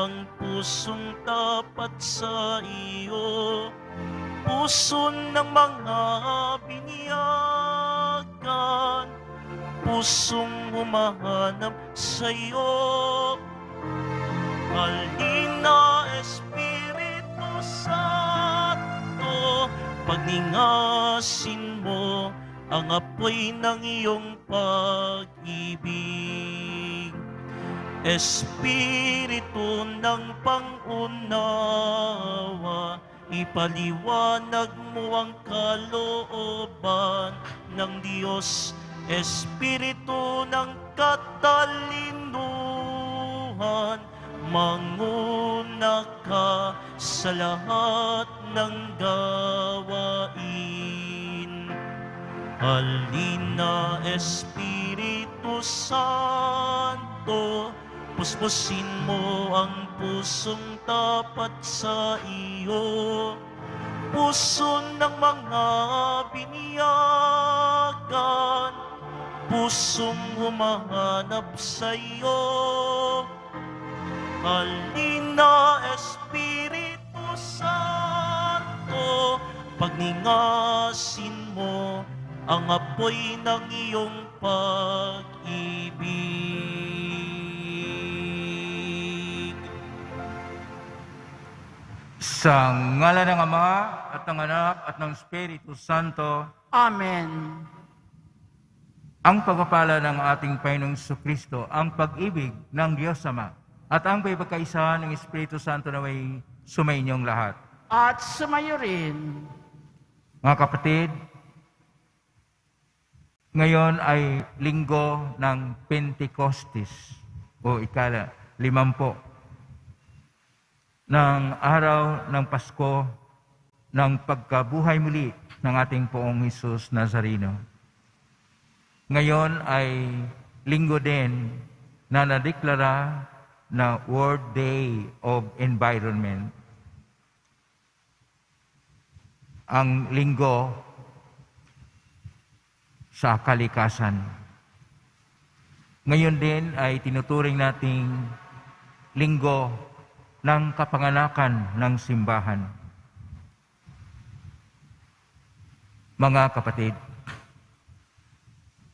ang pusong tapat sa iyo, puso ng mga biniyagan, pusong humahanap sa iyo. Halina, Espiritu Santo, pagningasin mo ang apoy ng iyong pag-ibig. Espiritu ng pangunawa, ipaliwanag mo ang kalooban ng Diyos. Espiritu ng katalinuhan, manguna ka sa lahat ng gawain. Halina, Espiritu Santo, puspusin mo ang pusong tapat sa iyo, puso ng mga biniyagan, pusong humahanap sa iyo. Halina, Espiritu Santo, pagningasin mo ang apoy ng iyong pag-ibig. Sa ngalan ng Ama at ng Anak at ng Espiritu Santo. Amen. Ang pagpapala ng ating Panginoong Jesucristo, ang pag-ibig ng Diyos Ama, at ang pagkakaisa ng Espiritu Santo na may sumainyong lahat. At sumayo rin. Mga kapatid, ngayon ay linggo ng Pentecostes o ikala-50 ng araw ng Pasko ng pagkabuhay muli ng ating Poong Hesus Nazareno. Ngayon ay linggo din na nadeklara na World Day of Environment. Ang linggo sa kalikasan. Ngayon din ay tinuturing nating linggo ng kapanganakan ng simbahan. Mga kapatid,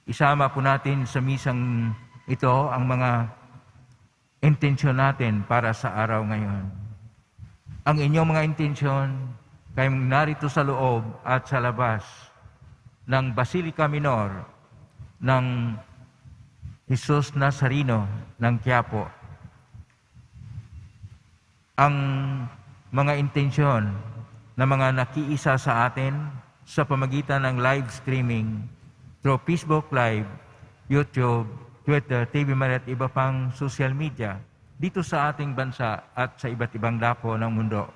isama po natin sa misang ito ang mga intensyon natin para sa araw ngayon. Ang inyong mga intensyon, kayong narito sa loob at sa labas ng Basilica Minor ng Hesus Nazareno ng Quiapo. Ang mga intensyon na mga nakiisa sa atin sa pamagitan ng live streaming through Facebook Live, YouTube, Twitter, TV Maria at iba pang social media dito sa ating bansa at sa iba't ibang dako ng mundo.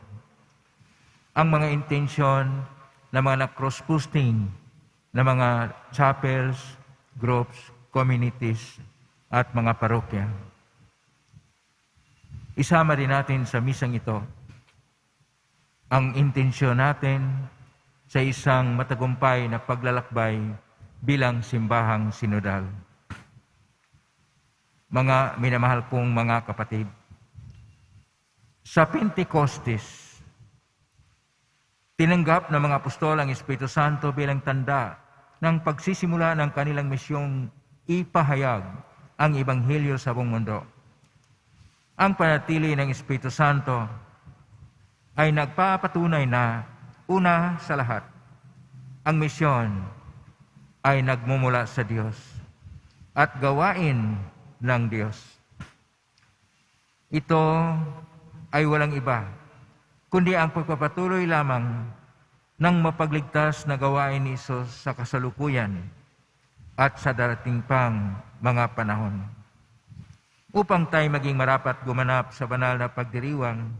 Ang mga intensyon na mga na-cross-posting na mga chapels, groups, communities, at mga parokya. Isama rin natin sa misang ito ang intensyon natin sa isang matagumpay na paglalakbay bilang simbahang sinodal. Mga minamahal kong mga kapatid, sa Pentecostes, tinanggap ng mga apostol ang Espiritu Santo bilang tanda ng pagsisimula ng kanilang misyong ipahayag ang Ebanghelyo sa buong mundo. Ang panatili ng Espiritu Santo ay nagpapatunay na, una sa lahat, ang misyon ay nagmumula sa Diyos at gawain ng Diyos. Ito ay walang iba, kundi ang pagpapatuloy lamang ng mapagligtas na gawain ni Isus sa kasalukuyan at sa darating pang mga panahon. Upang tayo maging marapat gumanap sa banal na pagdiriwang,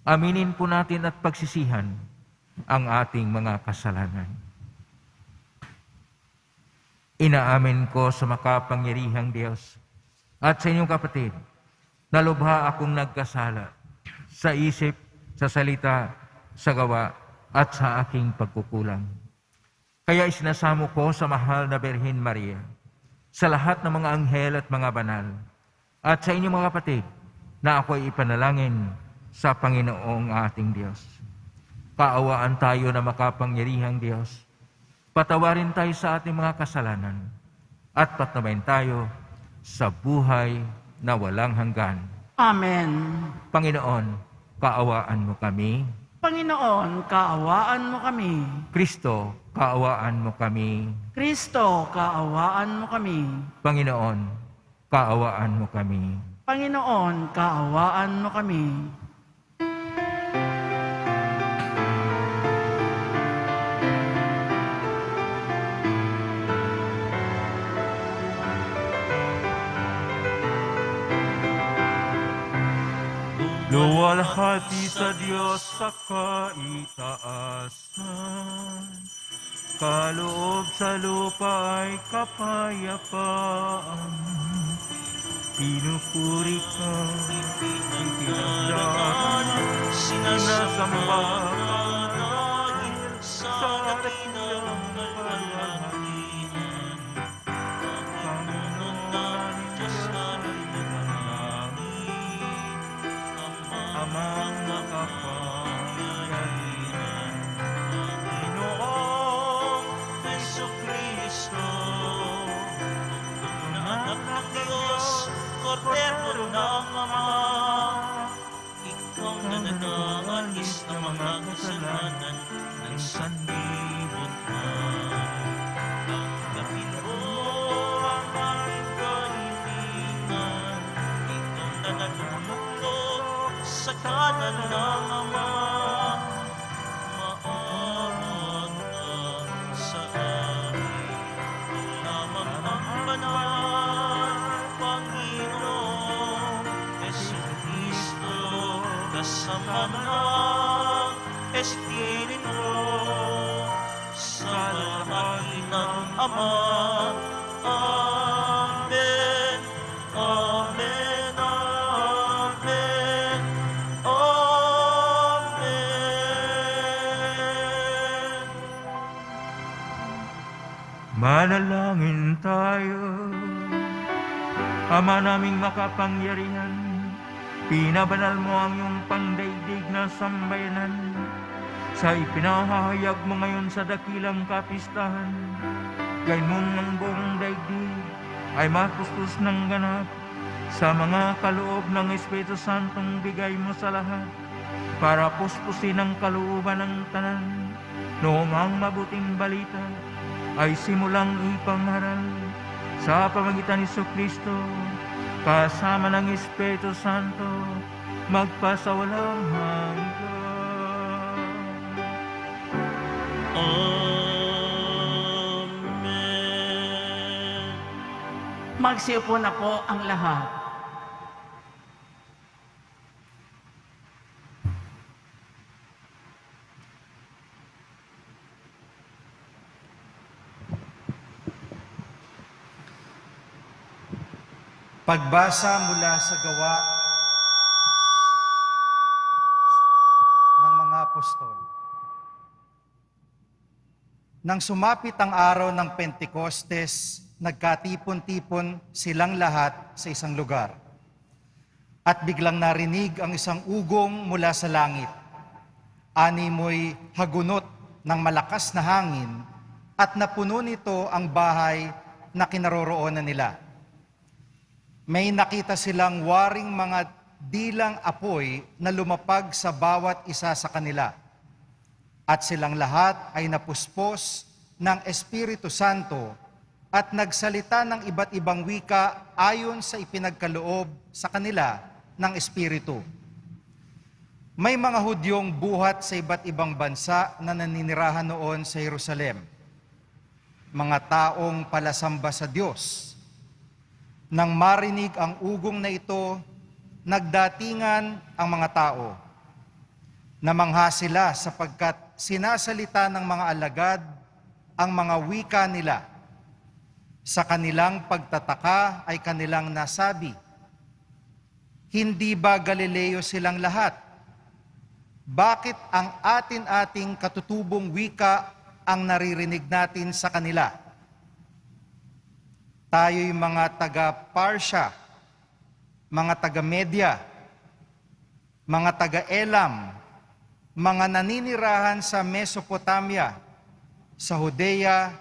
aminin po natin at pagsisihan ang ating mga kasalanan. Inaamin ko sa makapangyarihang Diyos at sa inyong kapatid na lubha akong nagkasala sa isip, sa salita, sa gawa, at sa aking pagkukulang. Kaya isinasamo ko sa mahal na Birhen Maria, sa lahat ng mga anghel at mga banal, at sa inyong mga kapatid na ako'y ipanalangin sa Panginoong ating Diyos. Kaawaan tayo na makapangyarihang Diyos. Patawarin tayo sa ating mga kasalanan at patnubayan tayo sa buhay na walang hanggan. Amen. Panginoon, kaawaan mo kami. Panginoon, kaawaan mo kami. Kristo, kaawaan mo kami. Kristo, kaawaan mo kami. Panginoon, kaawaan mo kami. Panginoon, kaawaan mo kami. Luwalhati sa Diyos sa kaitaasan, kaloob sa lupa ay kapayapaan. Pinupuri ka, itinagdaran, sinasamba dahil sa dakilang kalwalhatian. Panginoon namin Diyos namin manalangin, Amang makapangyarihan, Panginoong Jesucristo, anak ng Diyos, Kordero ng Ama, ikaw na nag-aalis ng mga kasalanan ng sanlibutan. Tanggapin mo ang aming kahilingan, ikaw na nagmumulong sa kanan ng Ama. Maawa ka sa amin, lamang ang banal, Panginoong Jesucristo, kasama ng Espiritu, sa lahat ng Ama. Amen. Amen. Amen. Amen. Manalangin tayo. Ama naming makapangyarihan, pinabanal mo ang iyong pangdaigdig na sambayanan sa ipinahahayag mo ngayon sa dakilang kapistahan. Gayon mong ang buong daigdig ay matustos ng ganap sa mga kaloob ng Espiritu Santong bigay mo sa lahat para puspusin ang kalooban ng tanan noong ang mabuting balita ay simulang ipangaral sa pamagitan ni Jesucristo, kasama ng Espiritu Santo, magpasawalang hanggan. Amen. Magsiupo na po ang lahat. Pagbasa mula sa gawa ng mga apostol. Nang sumapit ang araw ng Pentecostes, nagkatipon-tipon silang lahat sa isang lugar. At biglang narinig ang isang ugong mula sa langit. Animoy hagunot ng malakas na hangin at napuno nito ang bahay na kinaroroonan nila. May nakita silang waring mga dilang apoy na lumapag sa bawat isa sa kanila. At silang lahat ay napuspos ng Espiritu Santo at nagsalita ng iba't ibang wika ayon sa ipinagkaloob sa kanila ng Espiritu. May mga Hudyong buhat sa iba't ibang bansa na naninirahan noon sa Jerusalem. Mga taong palasamba sa Diyos. Nang marinig ang ugong na ito, nagdatingan ang mga tao. Namangha sila sapagkat sinasalita ng mga alagad ang mga wika nila. Sa kanilang pagtataka ay kanilang nasabi, "Hindi ba Galileo silang lahat? Bakit ang atin-ating katutubong wika ang naririnig natin sa kanila? Tayo'y mga taga-Parsya, mga taga-Media, mga taga-Elam, mga naninirahan sa Mesopotamia, sa Judea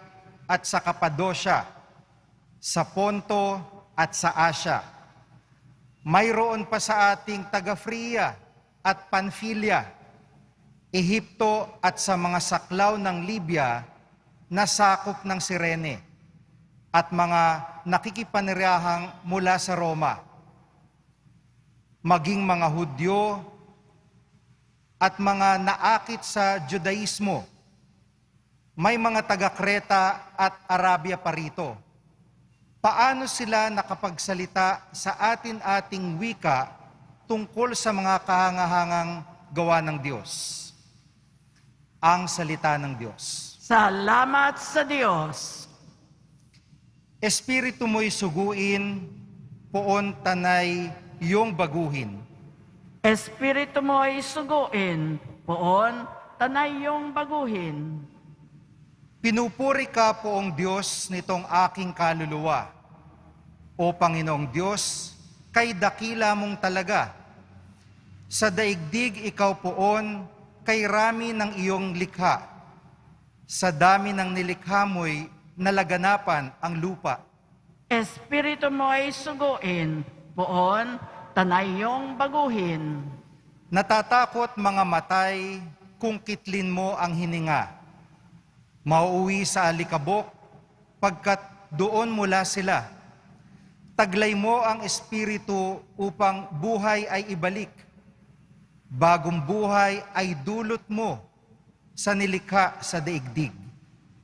at sa Cappadocia, sa Ponto at sa Asia. Mayroon pa sa ating taga-Phrygia at Pamphylia, Ehipto at sa mga saklaw ng Libya na sakop ng Cirene, at mga nakikipanirahang mula sa Roma, maging mga Hudyo at mga naakit sa Judaismo. May mga taga-Kreta at Arabia pa rito. Paano sila nakapagsalita sa atin-ating wika tungkol sa mga kahangahangang gawa ng Diyos? Ang salita ng Diyos. Salamat sa Diyos. Espiritu mo'y suguin, poon tanay iyong baguhin. Espiritu mo'y suguin, poon, tanay yung baguhin. Pinupuri ka, poong Diyos, nitong aking kaluluwa. O Panginoong Diyos, kay dakila mong talaga. Sa daigdig ikaw poon, kay rami ng iyong likha. Sa dami ng nilikha mo'y nalaganapan ang lupa. Espiritu mo'y suguin, poon, tanay yung baguhin. Natatakot mga matay kung kitlin mo ang hininga. Mauuwi sa alikabok pagkat doon mula sila. Taglay mo ang espiritu upang buhay ay ibalik. Bagong buhay ay dulot mo sa nilikha sa daigdig.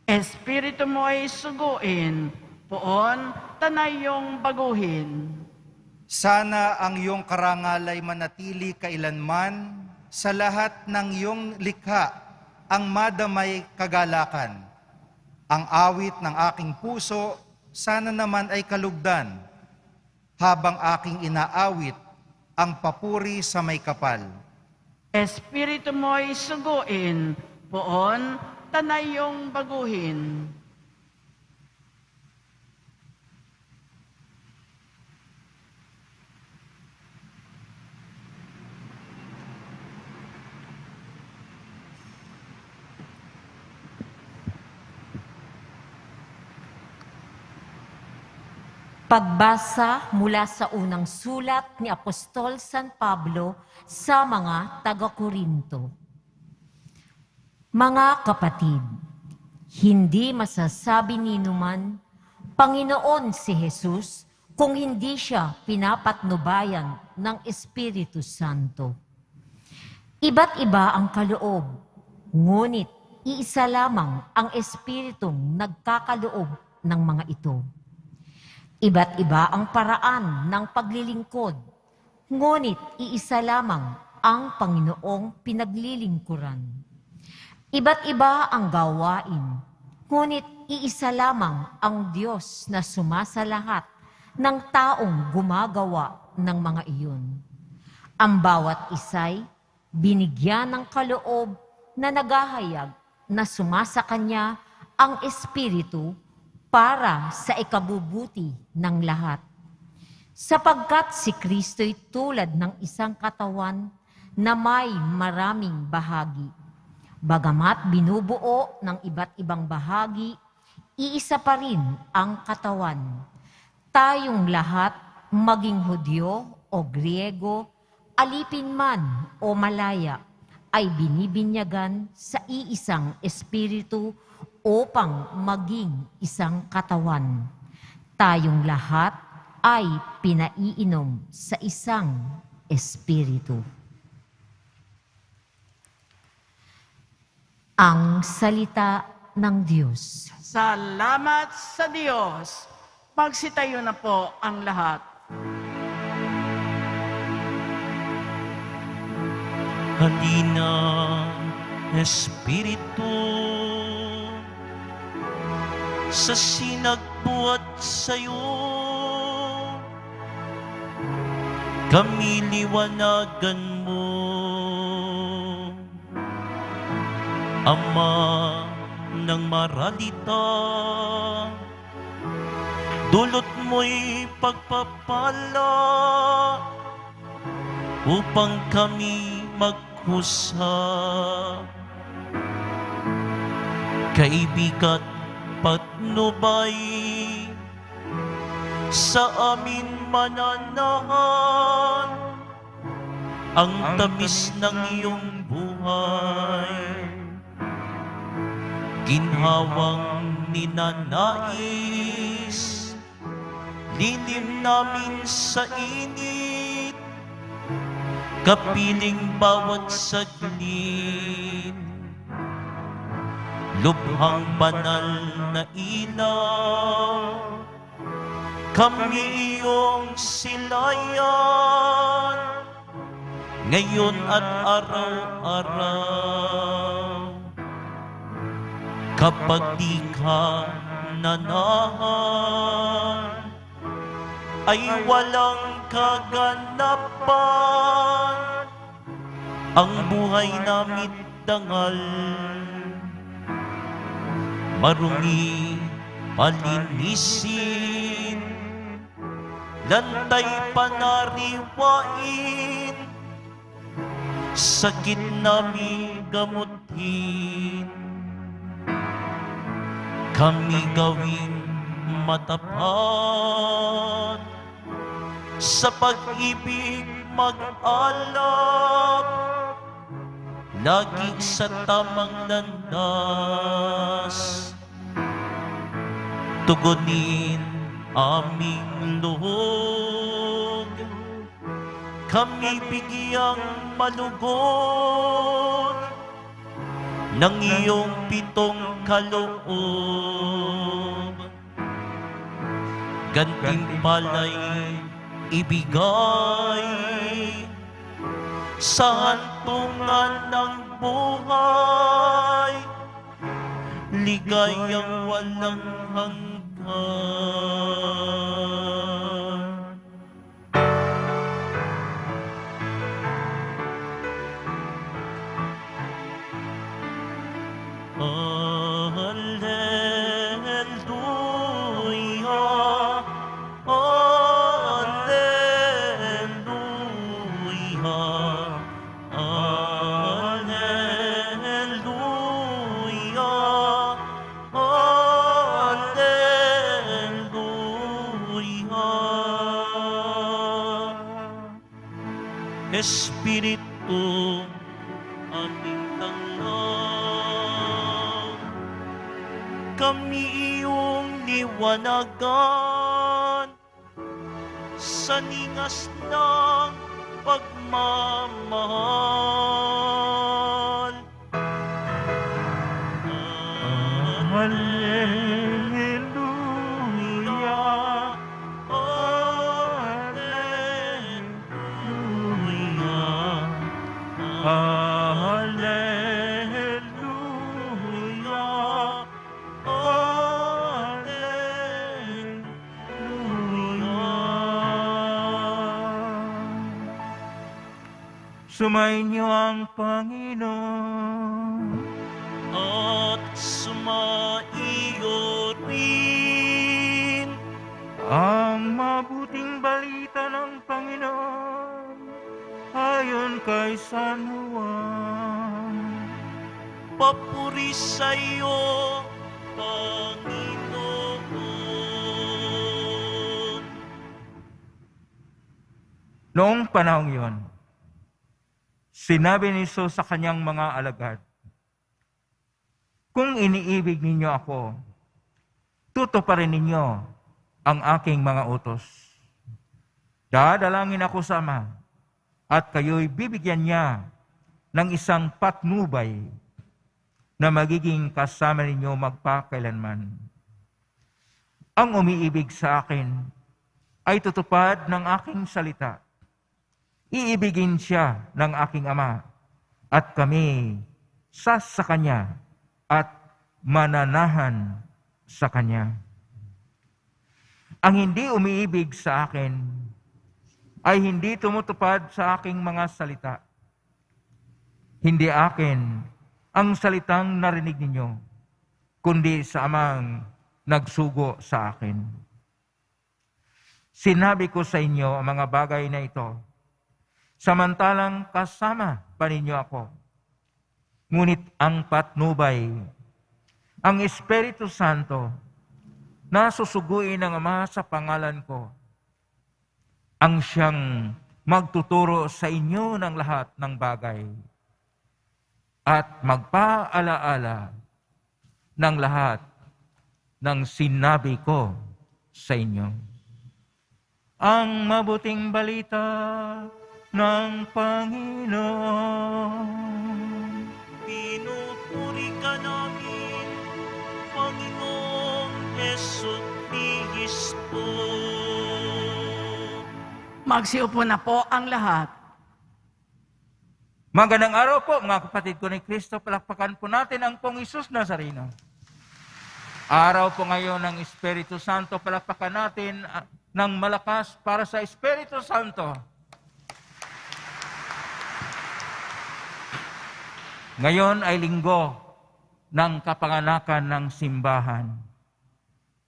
Espiritu mo'y suguin, poon, tanay yung baguhin. Sana ang iyong karangal ay manatili kailanman sa lahat ng iyong likha ang madamay kagalakan. Ang awit ng aking puso, sana naman ay kalugdan, habang aking inaawit ang papuri sa may kapal. Espiritu mo'y suguin, poon, tanay yung baguhin. Pagbasa mula sa unang sulat ni Apostol San Pablo sa mga taga-Korinto. Mga kapatid, hindi masasabi ninuman, Panginoon si Jesus, kung hindi siya pinapatnubayan ng Espiritu Santo. Iba't iba ang kaloob, ngunit iisa lamang ang Espiritong nagkakaloob ng mga ito. Iba't iba ang paraan ng paglilingkod, ngunit iisa lamang ang Panginoong pinaglilingkuran. Iba't iba ang gawain, ngunit iisa lamang ang Diyos na sumasalahat ng taong gumagawa ng mga iyon. Ang bawat isa'y binigyan ng kaloob na naghahayag na sumasa Kanya ang Espiritu para sa ikabubuti ng lahat. Sapagkat si Kristo'y tulad ng isang katawan na may maraming bahagi. Bagamat binubuo ng iba't ibang bahagi, iisa pa rin ang katawan. Tayong lahat, maging Hudyo o Griego, alipin man o malaya, ay binibinyagan sa iisang Espiritu upang maging isang katawan. Tayong lahat ay pinaiinom sa isang Espiritu. Ang salita ng Diyos. Salamat sa Diyos. Magsitayo na po ang lahat. Halina, Espiritu, sa sinagbuhat sa'yo, kami liwanagan mo. Ama ng maralita, dulot mo'y pagpapala, upang kami magkusa. Kaibigat patnubay sa amin mananahan ang tamis ng iyong buhay. Ginhawang ninanais, lilim namin sa init, kapiling bawat saglit. Lubhang banal na ilaw, kami iyong silayan, ngayon at araw-araw. Kapag di ka nanahan, ay walang kaganapan, ang buhay namin dangal. Marumi palinisin, lantay panariwain, sakit namin gamutin. Kami gawing matapat, sa pag-ibig mag-alap, lagi sa tamang landas. Tugunin aming luhog, kami bigyang malugod ng iyong pitong kaloob. Gantimpala'y ibigay sa hantungan ng buhay, ligayang walang hanggan. Alleluia, alleluia, alleluia, alleluia. Espiritu aming tanglaw, kami iyong liwanagan sa ningas ng pagmamahal. Alleluia, alleluia, alleluia. Sumainyo ang Panginoon. At sumaiyo rin Ang mabuting balita ng Panginoon ayon kay San Juan. papuri sa iyo, Panginoon. Noong panahong iyon, sinabi ni Jesus sa kanyang mga alagad, "Kung iniibig ninyo ako, tutuparin ninyo ang aking mga utos. Dadalangin ako sa Ama, at kayo'y bibigyan niya ng isang patnubay na magiging kasama ninyo magpakailanman. Ang umiibig sa akin ay tutupad ng aking salita. Iibigin siya ng aking Ama, at kami sa Kanya at mananahan sa Kanya. Ang hindi umiibig sa akin ay hindi tumutupad sa aking mga salita. Hindi akin ang salitang narinig ninyo, kundi sa Amang nagsugo sa akin. Sinabi ko sa inyo ang mga bagay na ito samantalang kasama pa ninyo ako. Ngunit ang patnubay, ang Espiritu Santo, na susuguin ng Ama sa pangalan ko, ang siyang magtuturo sa inyo ng lahat ng bagay at magpaalaala ng lahat ng sinabi ko sa inyo. Ang mabuting balita ng Panginoon. Pinupuri ka namin, Panginoong Jesucristo. Magsiupo na po ang lahat. Magandang araw po mga kapatid ko ni Kristo. Palakpakan po natin ang Pong Isus Nazareno. Araw po ngayon ng Espiritu Santo. Palakpakan natin ng malakas para sa Espiritu Santo. Ngayon ay linggo ng kapanganakan ng simbahan.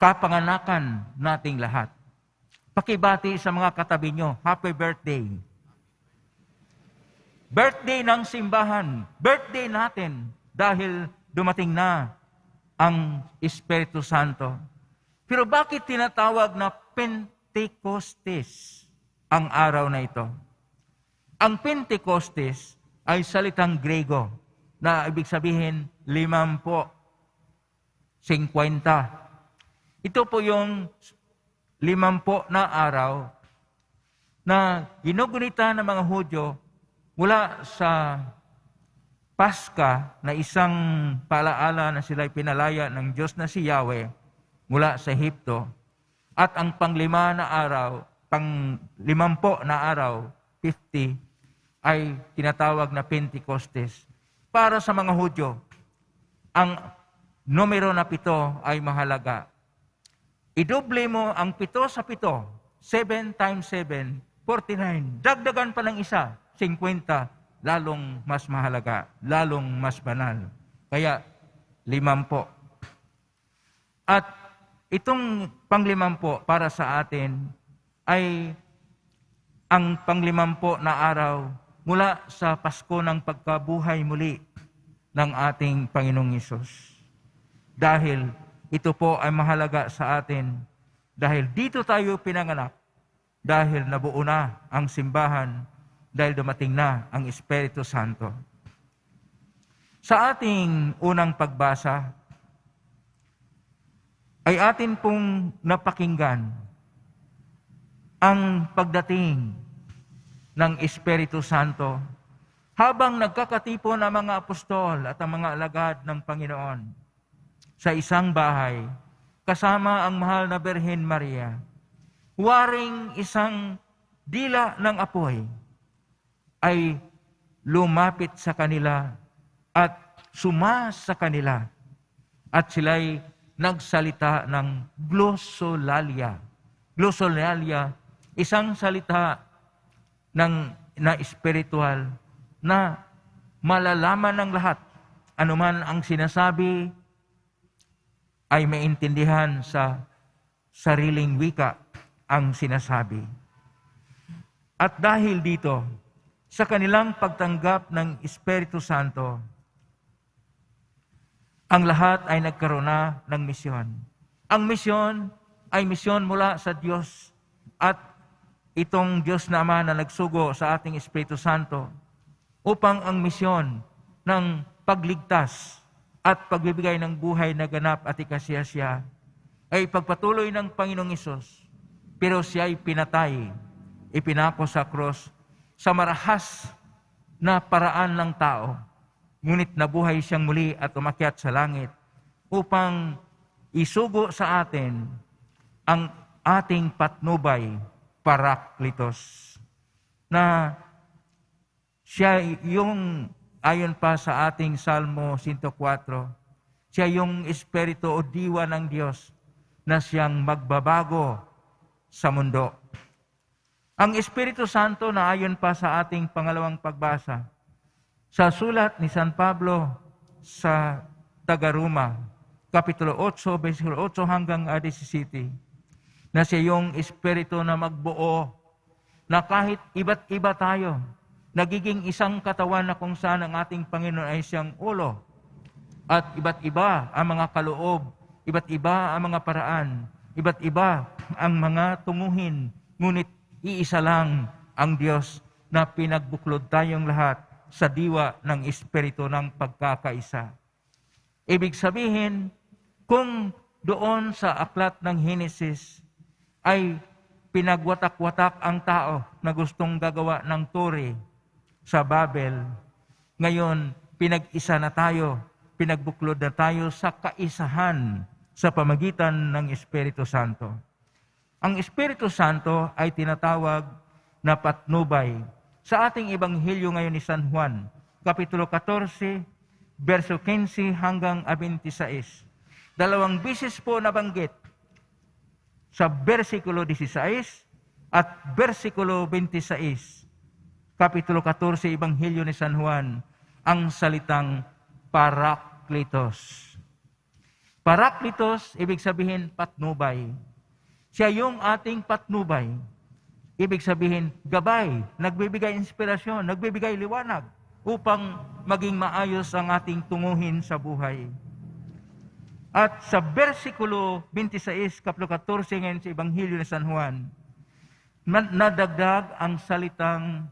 Kapanganakan nating lahat. Pakibati sa mga katabi nyo, happy birthday. Birthday ng simbahan, birthday natin dahil dumating na ang Espiritu Santo. Pero bakit tinatawag na Pentecostes ang araw na ito? Ang Pentecostes ay salitang Grego na ibig sabihin 50. Ito po yung 50 na araw na ginugunita ng mga Hudyo mula sa Paska na isang paalaala na sila'y pinalaya ng Diyos na si Yahweh mula sa Ehipto. At ang pang-50 na araw, 50, ay tinatawag na Pentecostes. Para sa mga Hudyo, ang numero na 7 ay mahalaga. Idoble mo ang 7 sa 7, 7 times 7, 49. Dagdagan pa ng isa, 50, lalong mas mahalaga, lalong mas banal. Kaya, 50. At itong pang-50 para sa atin ay ang pang-50 na araw mula sa Pasko ng pagkabuhay muli ng ating Panginoong Hesus. Dahil ito po ay mahalaga sa atin dahil dito tayo pinanganak, dahil nabuo na ang simbahan, dahil dumating na ang Espiritu Santo. Sa ating unang pagbasa, ay atin pong napakinggan ang pagdating ng Espiritu Santo habang nagkakatipon ang mga apostol at ang mga alagad ng Panginoon sa isang bahay, kasama ang mahal na Birhen Maria, waring isang dila ng apoy, ay lumapit sa kanila at sa kanila. At sila'y nagsalita ng glossolalia. Glossolalia, isang salita na espiritual na malalaman ng lahat. Anuman ang sinasabi ay maintindihan sa sariling wika ang sinasabi. At dahil dito, sa kanilang pagtanggap ng Espiritu Santo, ang lahat ay nagkaroon na ng misyon. Ang misyon ay misyon mula sa Diyos at itong Diyos na Ama na nagsugo sa ating Espiritu Santo upang ang misyon ng pagligtas at pagbibigay ng buhay na ganap at ikasiyasya ay pagpatuloy ng Panginoong Hesus. Pero siya ay pinatay, ipinako sa krus sa marahas na paraan ng tao. Ngunit nabuhay siyang muli at umakyat sa langit upang isugo sa atin ang ating patnubay, Parakletos, na siya yung ayon pa sa ating Salmo 104, siya yung Espiritu o diwa ng Diyos na siyang magbabago sa mundo. Ang Espiritu Santo na ayon pa sa ating pangalawang pagbasa, sa sulat ni San Pablo sa Taga-Roma, Kapitulo 8, versikulo 8 hanggang 17, na siya yung Espiritu na magbuo, na kahit iba't iba tayo, nagiging isang katawan na kung saan ang ating Panginoon ay siyang ulo. At iba't iba ang mga kaloob, iba't iba ang mga paraan, iba't iba ang mga tunguhin, ngunit iisa lang ang Diyos na pinagbuklod tayong lahat sa diwa ng Espiritu ng pagkakaisa. Ibig sabihin, kung doon sa aklat ng Henesis ay pinagwatak-watak ang tao na gustong gagawa ng tore sa Babel, ngayon pinag-isa na tayo, pinagbuklod na tayo sa kaisahan sa pamagitan ng Espiritu Santo. Ang Espiritu Santo ay tinatawag na patnubay. Sa ating Ebanghelyo ngayon ni San Juan, Kapitulo 14, verso 15 hanggang 26. 2 beses po nabanggit sa versikulo 16 at versikulo 26. Kapitulo 14, Ebanghelyo ni San Juan, ang salitang Parakletos. Parakletos, ibig sabihin patnubay. Siya yung ating patnubay. Ibig sabihin, gabay, nagbibigay inspirasyon, nagbibigay liwanag upang maging maayos ang ating tunguhin sa buhay. At sa versikulo 26, Kapitulo 14 ngayon sa Ebanghelyo ni San Juan, nadagdag ang salitang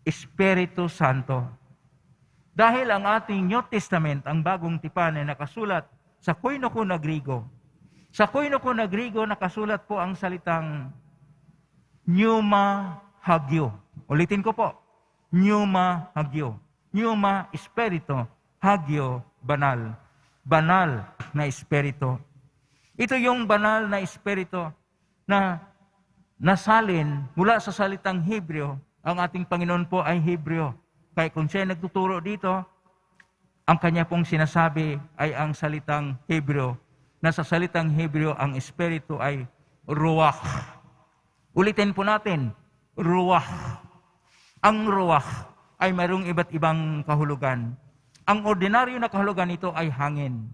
Espiritu Santo. Dahil ang ating New Testament, ang bagong tipan ay nakasulat sa Koinonia Griego. Sa Koinonia Griego nakasulat po ang salitang Pneuma Hagio. Ulitin ko po. Pneuma Hagio. Pneuma, Espiritu. Hagio, banal. Banal na Espiritu. Ito yung banal na Espiritu na nasalin mula sa salitang Hebreo. Ang ating Panginoon po ay Hebreo. Kaya kung siya nagtuturo dito, ang kanya pong sinasabi ay ang salitang Hebreo. Na sa salitang Hebreo, ang Espiritu ay Ruach. Ulitin po natin, Ruach. Ang Ruach ay mayroong iba't ibang kahulugan. Ang ordinaryo na kahulugan nito ay hangin.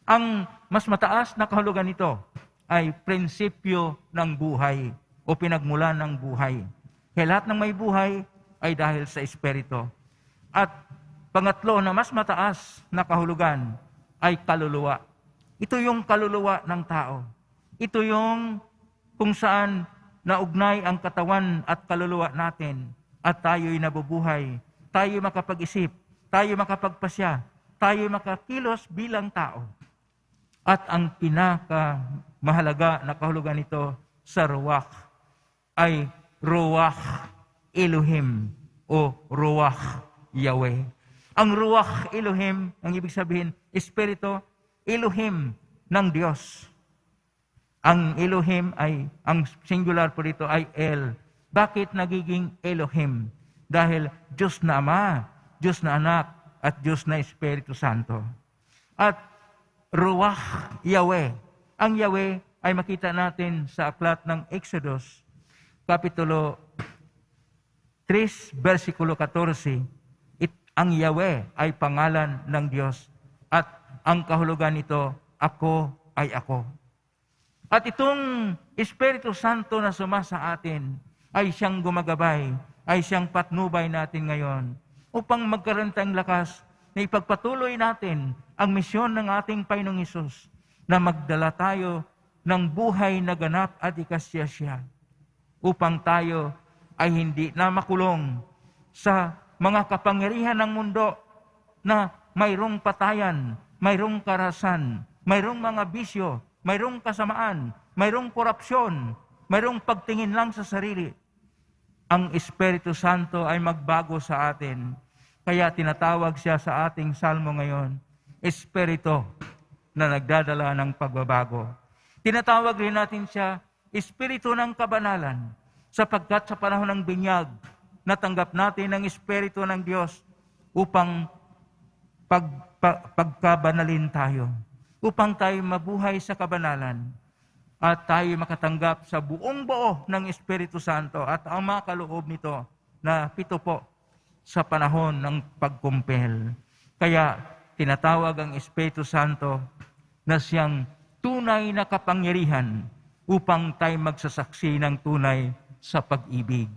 Ang mas mataas na kahulugan nito ay prinsipyo ng buhay o pinagmulan ng buhay. Kaya lahat ng may buhay ay dahil sa Espiritu. At pangatlo na mas mataas na kahulugan ay kaluluwa. Ito yung kaluluwa ng tao. Ito yung kung saan naugnay ang katawan at kaluluwa natin at tayo'y nabubuhay, tayo'y makapag-isip, tayo'y makapagpasya, tayo'y makakilos bilang tao. At ang pinakamahalaga na kahulugan nito sa Ruach ay Ruach Elohim o Ruach Yahweh. Ang Ruach Elohim, ang ibig sabihin, Espiritu Elohim ng Diyos. Ang Elohim ay, ang singular po dito ay El. Bakit nagiging Elohim? Dahil Diyos na Ama, Diyos na Anak, at Diyos na Espiritu Santo. At Ruach Yahweh. Ang Yahweh ay makita natin sa aklat ng Exodus, Kapitulo 3, versikulo 14. Ang Yahweh ay pangalan ng Diyos. At ang kahulugan nito, ako ay ako. At itong Espiritu Santo na sumasa atin ay siyang gumagabay, ay siyang patnubay natin ngayon upang magkaroon tayong lakas na ipagpatuloy natin ang misyon ng ating Panginoong Hesus na magdala tayo ng buhay na ganap at ikasyasya upang tayo ay hindi na makulong sa mga kapangyarihan ng mundo na mayroong patayan, mayroong karahasan, mayroong mga bisyo, mayroong kasamaan, mayroong korupsyon, mayroong pagtingin lang sa sarili. Ang Espiritu Santo ay magbago sa atin. Kaya tinatawag siya sa ating salmo ngayon, Espiritu na nagdadala ng pagbabago. Tinatawag rin natin siya, Espiritu ng kabanalan, sapagkat sa panahon ng binyag, natanggap natin ang Espiritu ng Diyos upang pagkabanalin tayo, upang tayo mabuhay sa kabanalan at tayo makatanggap sa buong buo ng Espiritu Santo at ang mga kaloob nito na 7 po sa panahon ng pagkumpel. Kaya tinatawag ang Espiritu Santo na siyang tunay na kapangyarihan upang tayo magsasaksi ng tunay sa pag-ibig.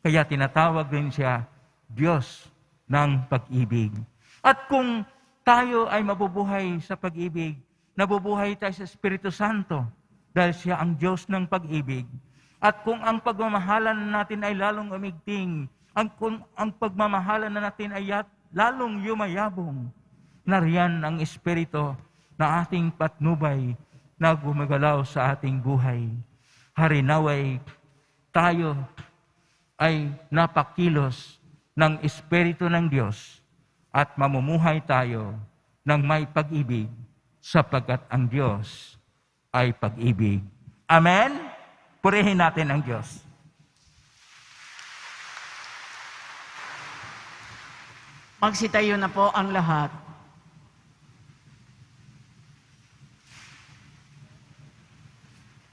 Kaya tinatawag din siya Diyos ng pag-ibig. At kung tayo ay mabubuhay sa pag-ibig, nabubuhay tayo sa Espiritu Santo dahil siya ang Diyos ng pag-ibig. At kung ang pagmamahalan natin ay lalong umigting, kung ang pagmamahalan natin ay lalong yumayabong, nariyan ang Espiritu na ating patnubay na gumagalaw sa ating buhay. Harinaway tayo ay napakilos ng Espiritu ng Diyos at mamumuhay tayo ng may pag-ibig sapagkat ang Diyos ay pag-ibig. Amen? Purihin natin ang Diyos. Magsitayo na po ang lahat.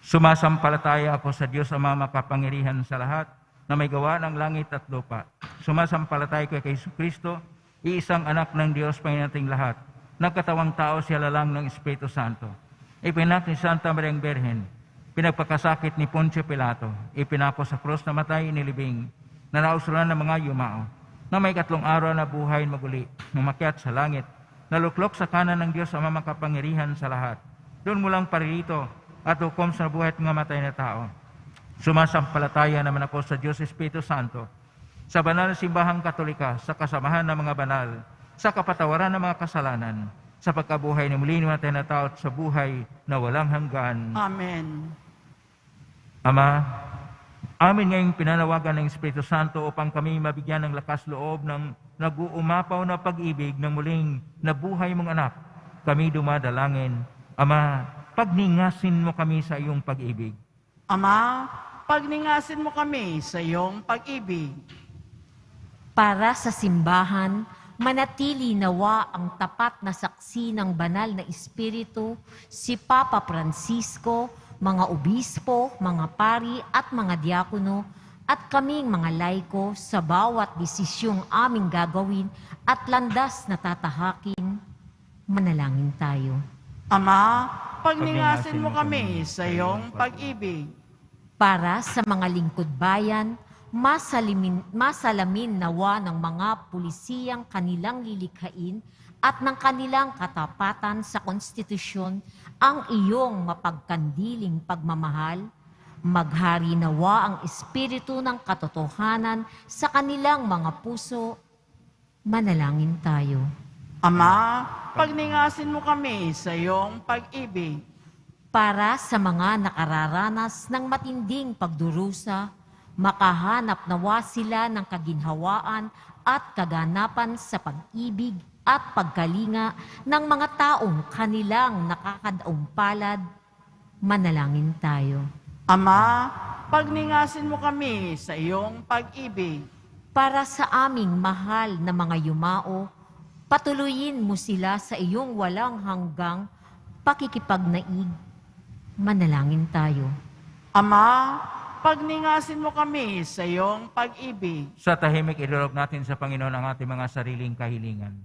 Sumasampalataya ako sa Diyos Ama makapangyarihan sa lahat na may gawa ng langit at lupa. Sumasampalataya ko kay Kristo, iisang anak ng Diyos, Panginoon nating lahat. Nagkatawang tao siya lalang ng Espiritu Santo. Ipinak ni Santa Mariang Berhen, pinagpakasakit ni Poncio Pilato, ipinako sa krus na matay inilibing, na nausulan ng mga yumao, na may 3 araw na buhay maguli, umakyat sa langit, naluklok sa kanan ng Diyos Ama makapangyarihan sa lahat. Doon mulang paririto at hukom sa buhay at mga matay na tao. Sumasampalataya naman ako sa Diyos Espiritu Santo, sa banal na simbahang Katolika, sa kasamahan ng mga banal, sa kapatawaran ng mga kasalanan, sa pagkabuhay ng muli ng matay na tao at sa buhay na walang hanggan. Amen. Ama, amin ngayong pinanawagan ng Espiritu Santo upang kami mabigyan ng lakas loob ng nag-uumapaw na pag-ibig ng muling nabuhay mong anak. Kami dumadalangin, Ama, pagningasin mo kami sa iyong pag-ibig. Ama, pagningasin mo kami sa iyong pag-ibig. Para sa simbahan, manatili nawa ang tapat na saksi ng banal na Espiritu, si Papa Francisco, mga obispo, mga pari at mga diakono, at kaming mga laiko sa bawat desisyong aming gagawin at landas na tatahakin. Manalangin tayo. Ama, pagningasin mo kami sa iyong pag-ibig. Para sa mga lingkod bayan, masalamin nawa ng mga pulisiyang kanilang lilikhain at ng kanilang katapatan sa konstitusyon ang iyong mapagkandiling pagmamahal. Maghari nawa ang espiritu ng katotohanan sa kanilang mga puso. Manalangin tayo. Ama, pagningasin mo kami sa iyong pag-ibig. Para sa mga nakararanas ng matinding pagdurusa, makahanap nawa sila ng kaginhawaan at kaganapan sa pag-ibig at pagkalinga ng mga taong kanilang nakakadaong palad. Manalangin tayo. Ama, pagningasin mo kami sa iyong pag-ibig. Para sa aming mahal na mga yumao, patuloyin mo sila sa iyong walang hanggang pakikipagnaig. Manalangin tayo. Ama, pagningasin mo kami sa iyong pag-ibig. Sa tahimik, idulog natin sa Panginoon ang ating mga sariling kahilingan.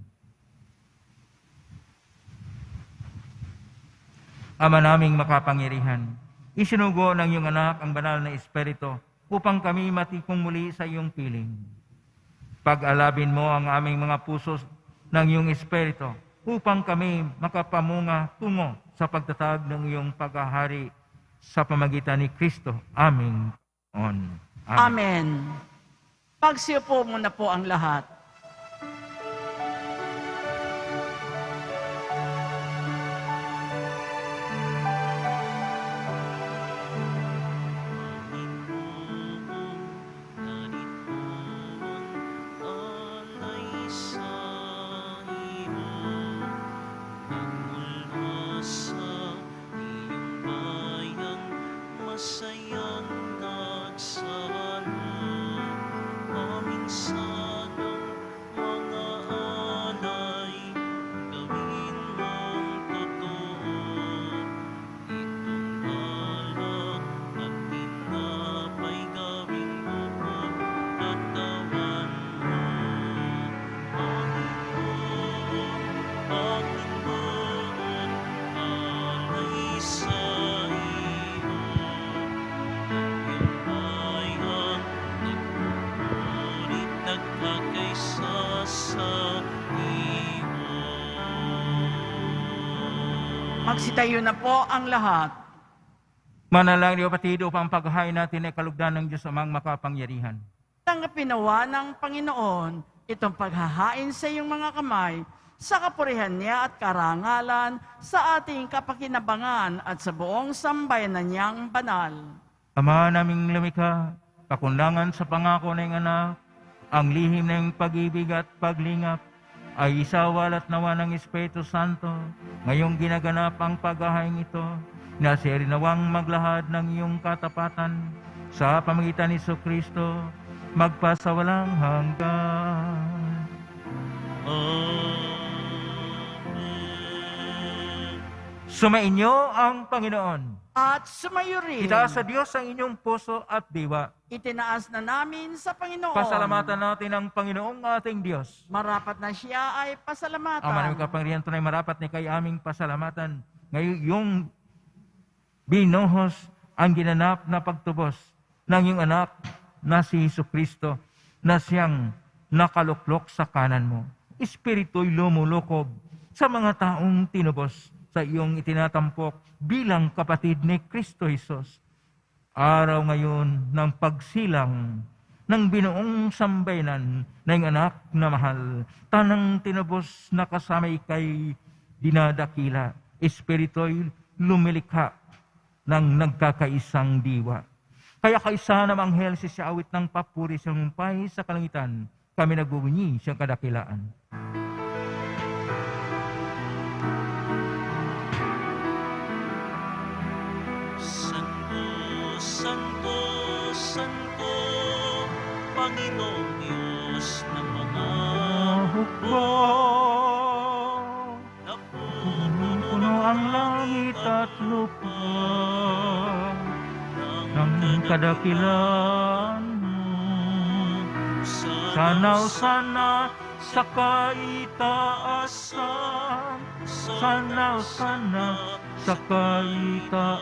Ama naming makapangyarihan, isinugo ng iyong anak ang banal na Espiritu upang kami matikong muli sa iyong piling. Pag-alabin mo ang aming mga puso ng iyong Espiritu upang kami makapamunga tungo sa pagtatag ng iyong paghahari sa pamagitan ni Kristo. Amen. Amen. Pagsiupo muna po ang lahat. Masayang nagsalo, aminsan ang sa iyo. Magsitayo na po ang lahat. Manalangin niyo kapatid upang paghahain natin ay kalugdan ng Diyos amang makapangyarihan. Tanggapin nawa ng Panginoon itong paghahain sa iyong mga kamay sa kapurihan niya at karangalan sa ating kapakinabangan at sa buong sambayanan niyang banal. Ama naming lumikha, pakundangan sa pangako ng anak, ang lihim ng pag-ibig at paglingap, ay isawalat nawa ng Espiritu Santo, ngayong ginaganap ang paghahain ito, na siya rin nawang maglahad ng iyong katapatan sa pamagitan ni Kristo, magpasawalang hanggan. Amen. Sumainyo ang Panginoon. At sumayo rin, Itaas sa Diyos ang inyong puso at diwa. itinaas na namin sa Panginoon. Pasalamatan natin ang Panginoong ating Diyos. Marapat na siya ay pasalamatan. Ang manaming kapangyarihan tunay marapat ni kay aming pasalamatan. Ngayon yung binuhos ang ginanap na pagtubos ng iyong anak na si Jesucristo na siyang nakaluklok sa kanan mo. Espiritu'y lumulukob sa mga taong tinubos sa iyong itinatampok bilang kapatid ni Kristo Jesus. Araw ngayon ng pagsilang ng binuong sambayanan na iyong anak na mahal, tanang tinubos na kasamay kay dinadakila. Espiritu'y lumilikha ng nagkakaisang diwa. Kaya kaisa ng anghel si siawit ng papuri sa mumpay sa kalangitan, kami nagbubunyi siyang kadakilaan. Santo, Santo, Santo, Panginoong Diyos ng mga Hukbo, puno ang langit at lupa ng kadakilaan mo. Sanaw sana sa kaitaasan, sanaw sana sa kaitaasan.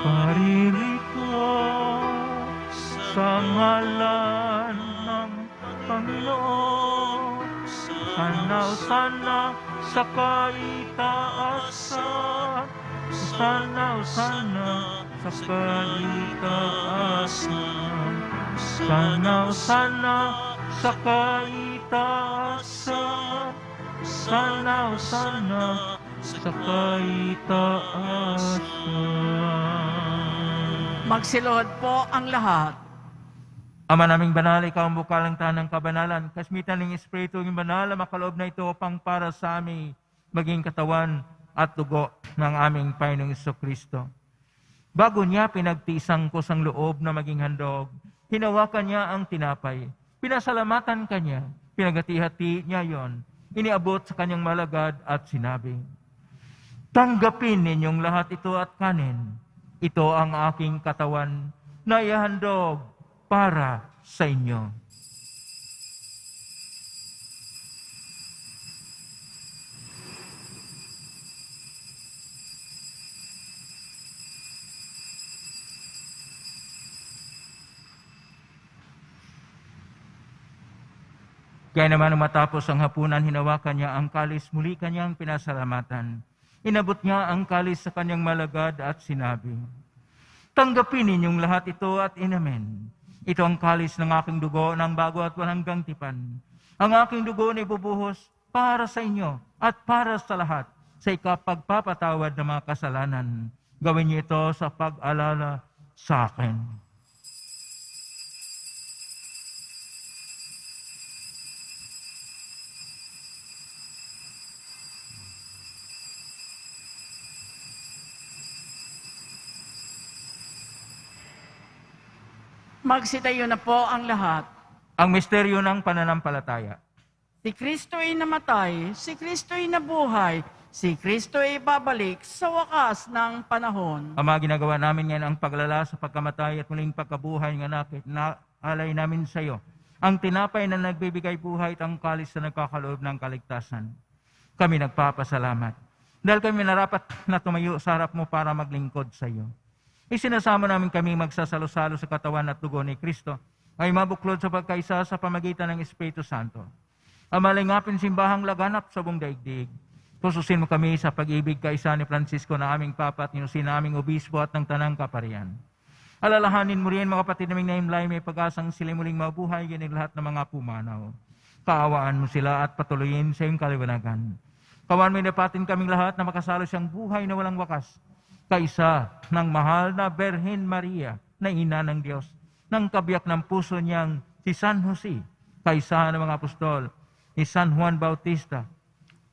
Paririto sa ngalan ng Panginoon, sanaw sana sa kaitaasan, sanaw sana sa kaitaasan, sanaw sana sa kaitaasan, sanaw sana sa kaitaasan. Magsiluhod po ang lahat. Ama naming banal, ikaw ang bukalang tanang kabanalan, kasmitan ng Espiritu ng banal, makaloob na ito upang para sa amin maging katawan at dugo ng aming Panginoong Jesucristo. Bago niya pinagtisang ko sang loob na maging handog, hinawakan niya ang tinapay, pinasalamatan kanya, pinagati-hati niya yon, iniabot sa kanyang malagad at sinabi, tanggapin ninyong lahat ito at kanin. Ito ang aking katawan na ihandog para sa inyo. Kaya naman matapos ang hapunan, hinawakan niya ang kalis, muli kanyang pinasalamatan. Inabot niya ang kalis sa kanyang malagad at sinabi, tanggapin ninyong lahat ito at inamen. Ito ang kalis ng aking dugo ng bago at walang hanggang tipan. Ang aking dugo na ibubuhos para sa inyo at para sa lahat sa ikapagpapatawad ng mga kasalanan. Gawin niyo ito sa pag-alala sa akin. Magsitayo na po ang lahat. Ang misteryo ng pananampalataya. Si Kristo ay namatay, si Kristo ay nabuhay, si Kristo ay babalik sa wakas ng panahon. Ama, ginagawa namin ngayon ang paglala sa pagkamatay at muling pagkabuhay ng anak na alay namin sa iyo. Ang tinapay na nagbibigay buhay at ang kalis na nagkakaloob ng kaligtasan. Kami nagpapasalamat. Dahil kami narapat na tumayo sa harap mo para maglingkod sa iyo. Isinasama namin kami magsasalo-salo sa katawan at dugo ni Kristo ay mabuklod sa pagkaisa sa pamagitan ng Espiritu Santo. Ang malingapin simbahang laganap sa buong daigdig. Pususin mo kami sa pag-ibig kaisa ni Francisco na aming Papa at ninusin naming obispo at ng tanang kaparian. Alalahanin mo rin mga kapatid naming naimlay may pag-asang sila muling mabuhay yan lahat ng mga pumanaw. Kaawaan mo sila at patuloyin sa iyong kaliwanagan. Kawan mo dapatin kaming lahat na makasalo siyang buhay na walang wakas. Kaisa ng mahal na Berhen Maria na ina ng Diyos, ng kabiyak ng puso niyang si San Jose, kaisa ng mga apostol, ni San Juan Bautista,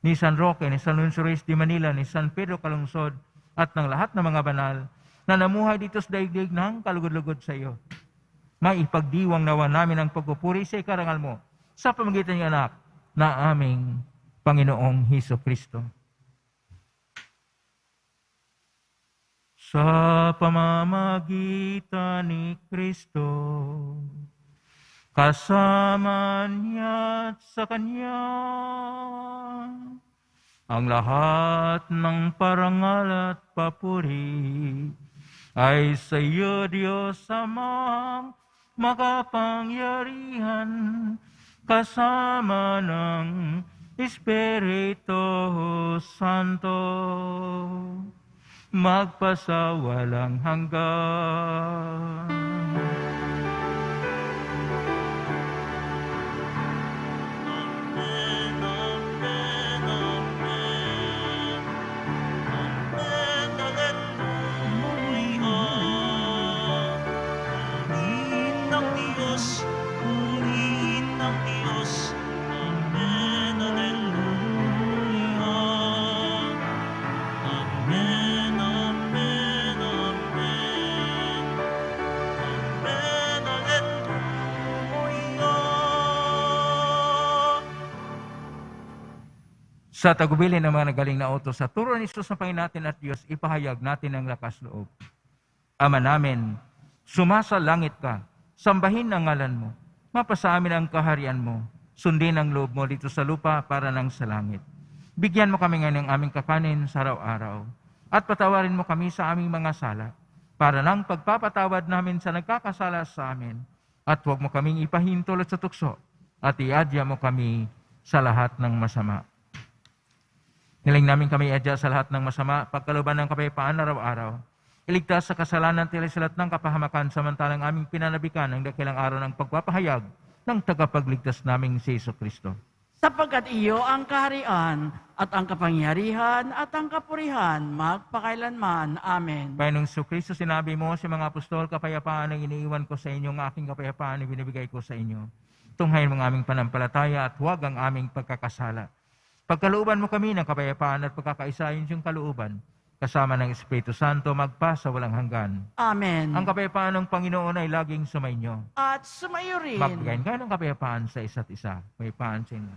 ni San Roque, ni San Lorenzo Reyes de Manila, ni San Pedro Calungsod, at ng lahat ng mga banal na namuhay dito sa daigdig ng kalugod-lugod sa iyo. Maipagdiwang nawa namin ang pagpupuri sa ikarangal mo sa pamagitan ng anak na aming Panginoong Hesus Kristo. Sa pamamagitan ni Kristo, kasama niya at sa Kanya, ang lahat ng parangal at papuri ay sa iyo, Diyos Amang makapangyarihan, kasama ng Espiritu Santo, magpasawalang hanggan. Amen, amen, amen. Amen, Alleluia. Purihin ng Diyos, purihin ng Diyos. Amen, Alleluia. Amen, amen, amen. Amen, Alleluia. Sa tagubilin ng mga nagaling na utos sa turo ni Jesus na Panginoon natin at Diyos, ipahayag natin ang lakas loob. Ama namin, sumasalangit ka, sambahin ang ngalan mo, mapasa amin ang kaharian mo, sundin ang loob mo dito sa lupa para nang sa langit. Bigyan mo kami ngayon ng aming kakanin sa araw-araw, at patawarin mo kami sa aming mga sala, para nang pagpapatawad namin sa nagkakasala sa amin, at huwag mo kaming ipahintulot sa tukso, at iadya mo kami sa lahat ng masama. Niling namin kami iadya sa lahat ng masama, pagkalooban ng kapayapaan araw-araw. Iligtas sa kasalanan tila sa lahat ng kapahamakan, samantalang aming pinanabikan ang dakilang araw ng pagpapahayag ng tagapagligtas naming si Jesucristo. Sapagkat iyo ang kaharian at ang kapangyarihan at ang kapurihan magpakailanman. Amen. Panginoong Jesucristo, sinabi mo sa mga apostol, kapayapaan ang iniiwan ko sa inyo, ang aking kapayapaan ang binibigay ko sa inyo. Tunghayin mo ang aming panampalataya at huwag ang aming pagkakasala. Pagkalooban mo kami ng kapayapaan at pagkakaisahin siyang kalooban, kasama ng Espiritu Santo, magpasa walang hanggan. Amen. Ang kapayapaan ng Panginoon ay laging sumainyo. At sumayo rin. Magbigayin kayo ng kapayapaan sa isa't isa. Kapayapaan sa inyo.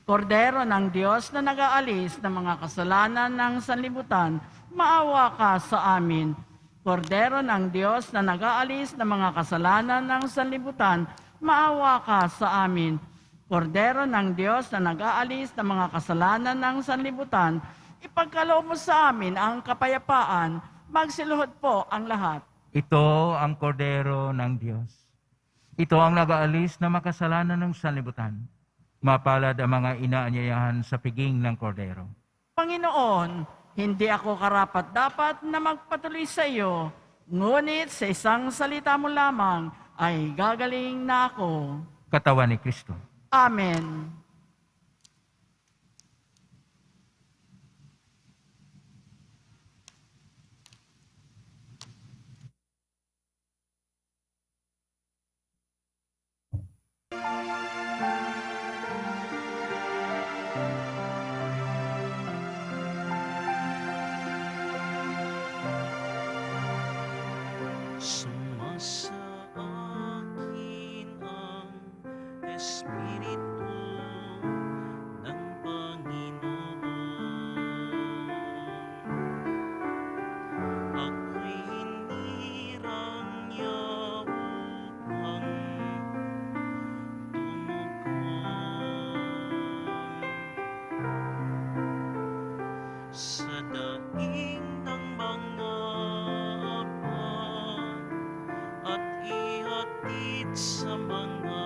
Kordero ng Diyos na nag-aalis ng mga kasalanan ng sanlibutan, maawa ka sa amin. Kordero ng Diyos na nag-aalis ng mga kasalanan ng sanlibutan, maawa ka sa amin. Kordero ng Diyos na nag-aalis ng mga kasalanan ng sanlibutan, ipagkaloob mo sa amin ang kapayapaan, magsiluhod po ang lahat. Ito ang kordero ng Diyos. Ito ang nag-aalis ng makasalanan ng sanlibutan. Mapalad ang mga inaanyayahan sa piging ng kordero. Panginoon, hindi ako karapat-dapat na magpatuloy sa iyo, ngunit sa isang salita mo lamang ay gagaling na ako. Katawan ni Kristo. Amen. Sumasa akin ang Espiritu ng Panginoon. Ako'y hinirang niya upang tumugon sa sa mga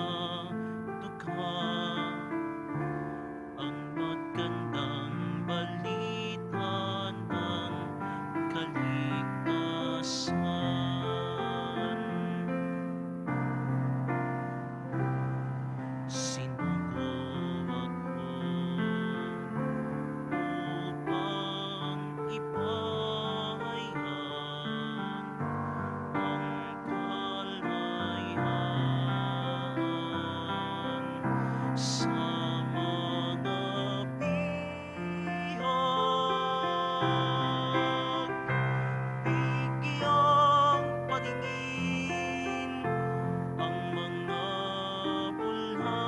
dukha ang magandang balita ng kaligtasan. Sinugo ako upang ipahayag ang kalayaan sa mga bihag. Bigyang paningin ang mga bulhan,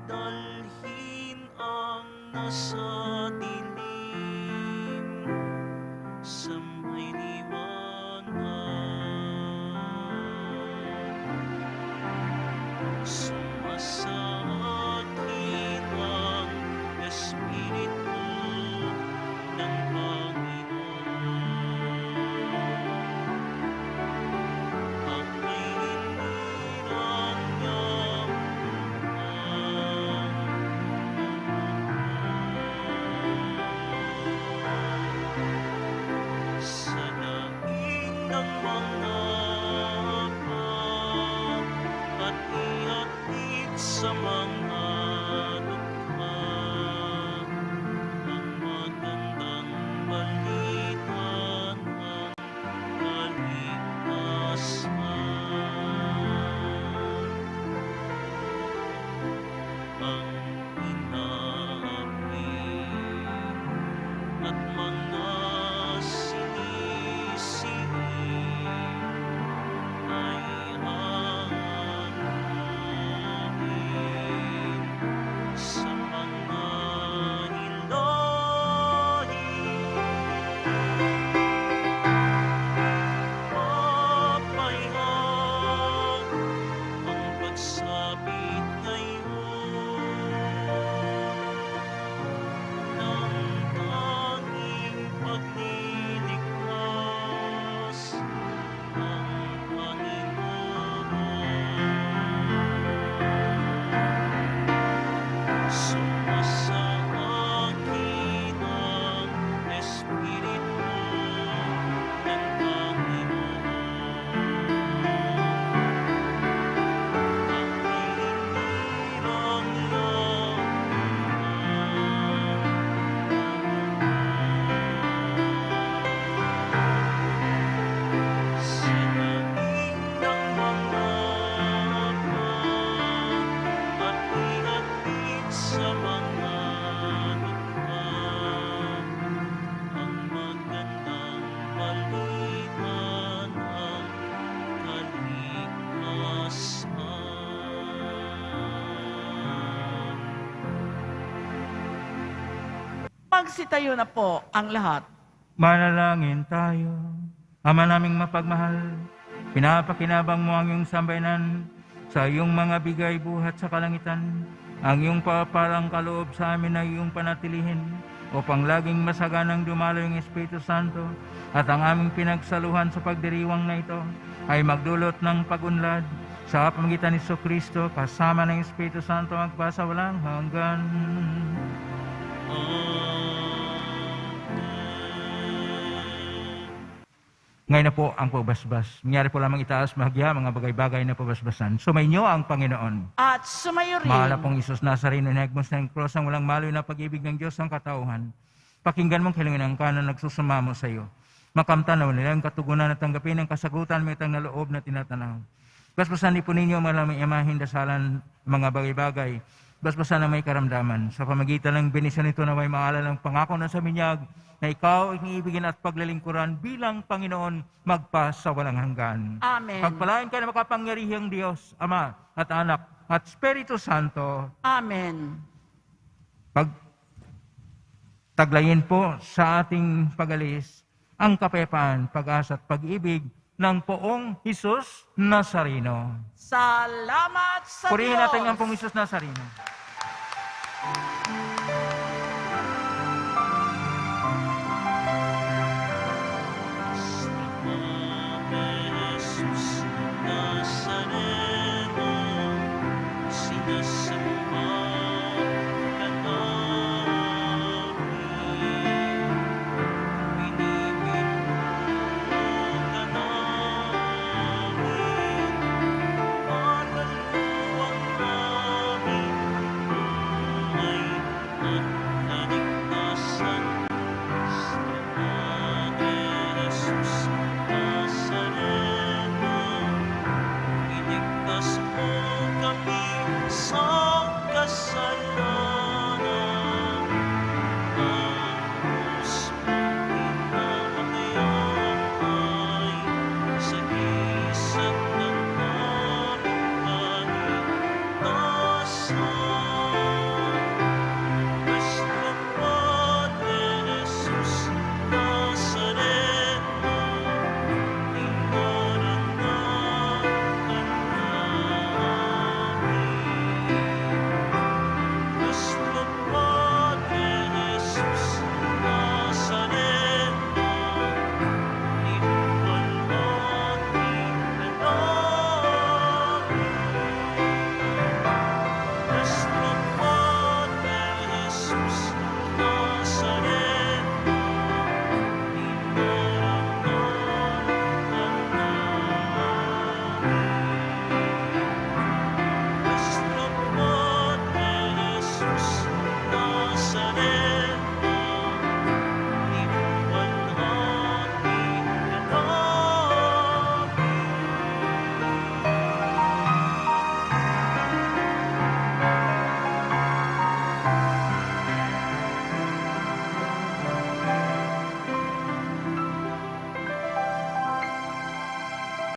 dalhin ang nasa dilim sa may liwanag. Sumasakit ang Espiritu ng Panginoon. Ako'y hinirang niyang sa daing ng mga hapag at ihatid sa mga dukha ang magandang balita ng kaligtasan. Ang inaapi at mga sinisihi ay aanuhin sa mga hilahin. Papayag ang pagsabit ngayon ng tanging pagliligtas ng Panginoon. Sumasakit ang Espiritu ng Panginoon. Ako'y hinirang niyang sa daing ng mga hapag at ihatid sa mga dukha ang magandang balita ng kaligtasan. Magsitayo na po ang lahat. Manalangin tayo. Ama naming mapagmahal, pinapakinabang mo ang iyong sambayanan sa iyong mga bigay buhat sa kalangitan. Ang iyong papalang kaloob sa amin ay iyong panatilihin upang laging masaganang dumalo yung Espiritu Santo at ang aming pinagsaluhan sa pagdiriwang na ito ay magdulot ng pagunlad sa pamagitan ni Kristo kasama ng Espiritu Santo magpasa walang hanggan. Ngayon na po ang pagbasbas. Nangyari po lamang itaas mahagya mga bagay-bagay na pabasbasan. Sumainyo ang Panginoon. At sumayo rin. Mahal pong Isus Nazareno, hinagmos ng cross ang walang maloy na pag-ibig ng Diyos ang katauhan. Pakinggan mong kilingin ang kanan nagsusumamo sa iyo. Makamtanaw nila ang katugunan at tanggapin ang kasagutan may itang na loob na tinatanaw. Basbasan po ninyo malamang imahin dasalan mga bagay-bagay. Basbasan na may karamdaman. Sa pamagitan ng benisyon nito na may maalala ng pangako na sa minyag na ikaw ay iibigin at paglalingkuran bilang Panginoon magpa sa walang hanggan. Amen. Pagpalain ka na makapangyarihang Diyos, Ama at Anak at Espiritu Santo. Amen. Taglayin po sa ating pag-alis ang kapayapaan, pag-asa at pag-ibig ng poong Hesus Nazareno. Salamat sa Purihin Diyos. natin ang poong Hesus Nazareno.